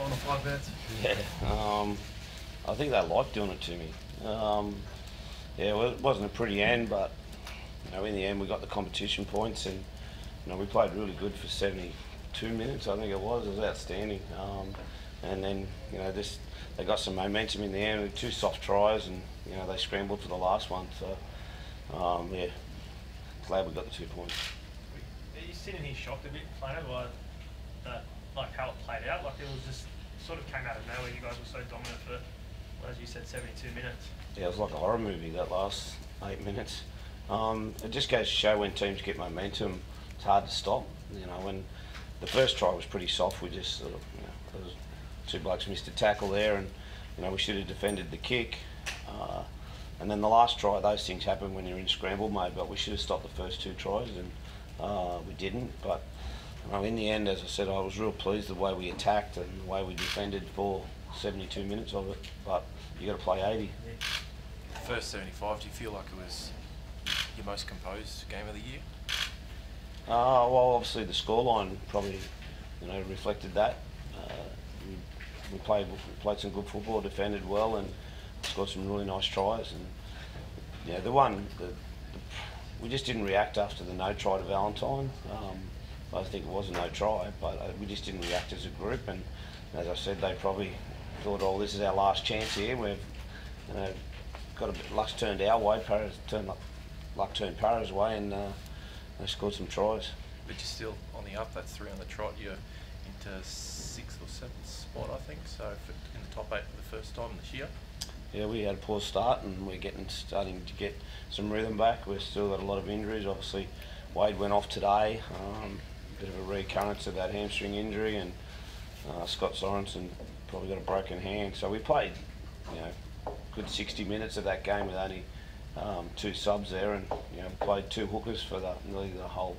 final 5 minutes? Yeah, I think they liked doing it to me. Yeah, well, it wasn't a pretty end, but in the end we got the competition points, and we played really good for 72 minutes. I think it was. It was outstanding. And then this they got some momentum in the end with 2 soft tries, and they scrambled for the last one. So yeah, glad we got the 2 points. Are you sitting here shocked a bit, Plano, by that, like how it played out? Like it was just sort of came out of nowhere. You guys were so dominant for, well, as you said, 72 minutes. Yeah, it was like a horror movie, that last 8 minutes. It just goes to show when teams get momentum, it's hard to stop. When the first try was pretty soft, we just sort of, there was 2 blokes missed a tackle there, and we should have defended the kick. And then the last try, those things happen when you're in scramble mode, but we should have stopped the first 2 tries, and we didn't. But in the end, as I said, I was real pleased the way we attacked and the way we defended for 72 minutes of it. But you got to play 80. The first 75, do you feel like it was your most composed game of the year? Well, obviously the scoreline probably, reflected that. We played some good football, defended well, and scored some really nice tries. And we just didn't react after the no try to Valentine. I think it was a no try, but we just didn't react as a group. And as I said, they probably thought, "Oh, this is our last chance here. We've got a bit luck's turned our way. Luck turned Para's way, and they scored some tries." But you're still on the up. That's 3 on the trot. You're into 6th or 7th spot, I think. So in the top 8 for the first time this year. Yeah, we had a poor start, and we're starting to get some rhythm back. We've still got a lot of injuries. Obviously, Wade went off today. Bit of a recurrence of that hamstring injury, and Scott Sorensen probably got a broken hand. So we played, good 60 minutes of that game with only 2 subs there, and played 2 hookers for nearly the whole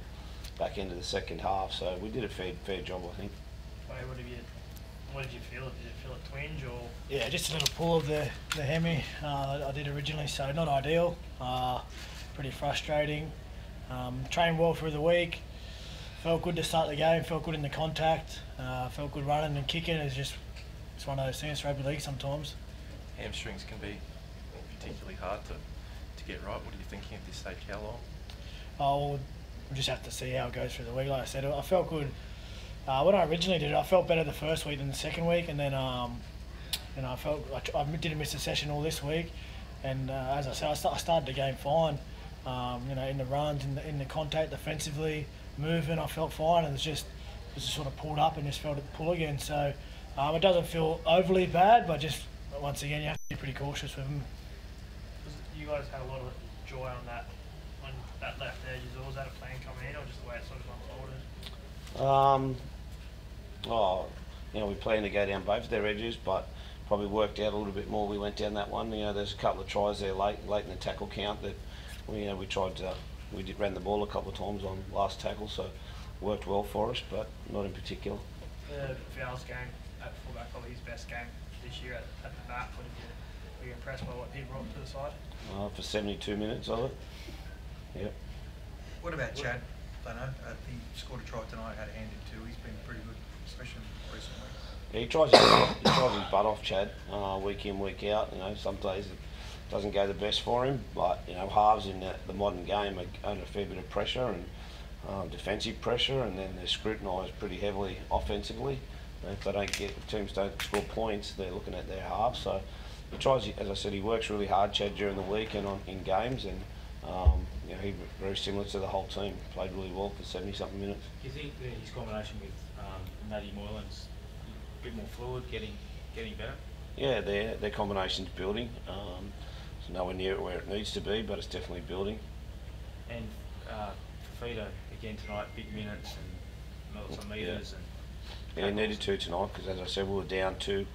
back end of the second half. So we did a fair job, I think. What did you feel? Did you feel a twinge or? Yeah, just a little pull of the hemi. I did originally, so not ideal. Pretty frustrating. Trained well through the week. Felt good to start the game. Felt good in the contact. Felt good running and kicking. It's one of those things. Rugby league sometimes. Hamstrings can be particularly hard to get right. What are you thinking at this stage? How long? We'll just have to see how it goes through the week. Like I said, I felt good. When I originally did it, I felt better the first week than the second week, and then I felt I didn't miss a session all this week. And as I said, I started the game fine. In the runs, in the contact, defensively, moving, I felt fine, and it was just sort of pulled up and just felt it pull again. So it doesn't feel overly bad, but just once again, you have to be pretty cautious with them. You guys had a lot of joy on that left edge. Was that a plan coming in, or just the way it sort of unfolded? We planned to go down both their edges, but probably worked out a little bit more. We went down that one. There's a couple of tries there late in the tackle count that we tried to. Ran the ball a couple of times on last tackle, so worked well for us, but not in particular. Val's game at fullback, probably his best game this year at the back. Were you impressed by what he brought to the side? For 72 minutes of it. Yep. What about Chad? He scored a try tonight, had a hand in 2. He's been pretty good, especially recently. Yeah, he tries his butt off, Chad, week in, week out. Some days it doesn't go the best for him, but halves in the modern game are under a fair bit of pressure and defensive pressure, and then they're scrutinised pretty heavily offensively. If teams don't score points, they're looking at their halves. So he tries, as I said, he works really hard, Chad, during the week and in games, and he's very similar to the whole team. Played really well for 70-something minutes. Do you think that his combination with Matty Moylan's a bit more fluid, getting better? Yeah, their combination's building. It's nowhere near where it needs to be, but it's definitely building. And Fafita again tonight, big minutes and lots of metres. Yeah, needed to tonight because, as I said, we were down two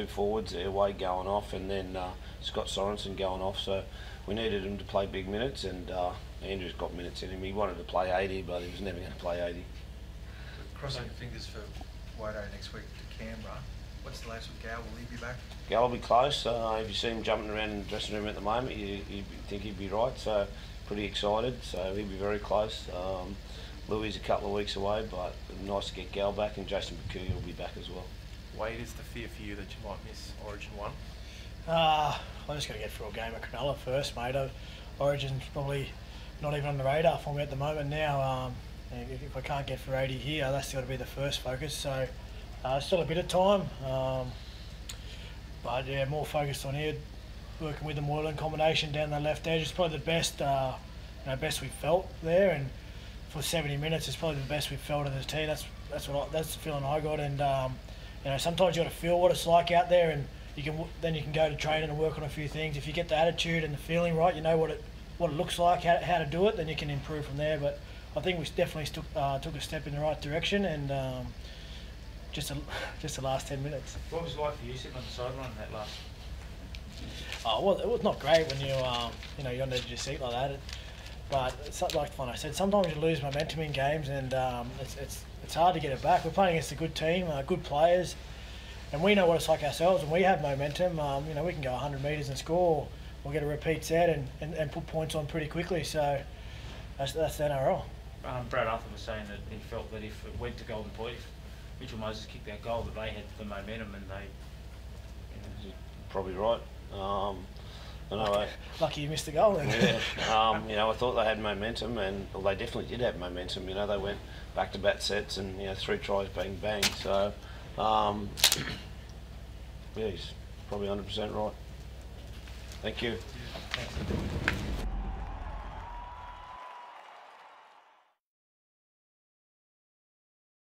forwards there, Wade going off, and then Scott Sorensen going off. So we needed him to play big minutes, and Andrew's got minutes in him. He wanted to play 80, but he was never going to play 80. Crossing your fingers for Wado next week to Canberra. What's the latest with Gal? Will he be back? Gal will be close. If you see him jumping around in the dressing room at the moment, you'd think he'd be right. So pretty excited. So he'll be very close. Louis a couple of weeks away, but nice to get Gal back, and Jason Bakuya will be back as well. Wade, is the fear for you that you might miss Origin 1? I just got to get through a game at Cronulla first, mate. Origin's probably not even on the radar for me at the moment now. If I can't get for 80 here, that's got to be the first focus. So still a bit of time, but yeah, more focused on here. Working with the Moylan combination down the left edge is probably the best, best we've felt there, and for 70 minutes, it's probably the best we've felt as a team. That's the feeling I got, and sometimes you got to feel what it's like out there, and you can go to training and work on a few things. If you get the attitude and the feeling right, you know what it looks like, how to do it, then you can improve from there. But I think we definitely took a step in the right direction, and just the last 10 minutes. What was it like for you sitting on the sideline in that last? Well, it was not great when you're on the edge of your seat like that. But it's like I said, sometimes you lose momentum in games, and it's hard to get it back. We're playing against a good team, good players, and we know what it's like ourselves. When we have momentum, we can go 100 metres and score. We'll get a repeat set and put points on pretty quickly. So that's the NRL. Brad Arthur was saying that he felt that if it went to Golden Point, if Mitchell Moses kicked that goal, that they had the momentum and they. Probably right. I know. Lucky you missed the goal then. Yeah. I thought they had momentum, and they definitely did have momentum. They went back-to-back sets, and 3 tries, bang bang. So, yeah, he's probably 100% right. Thank you. Thanks.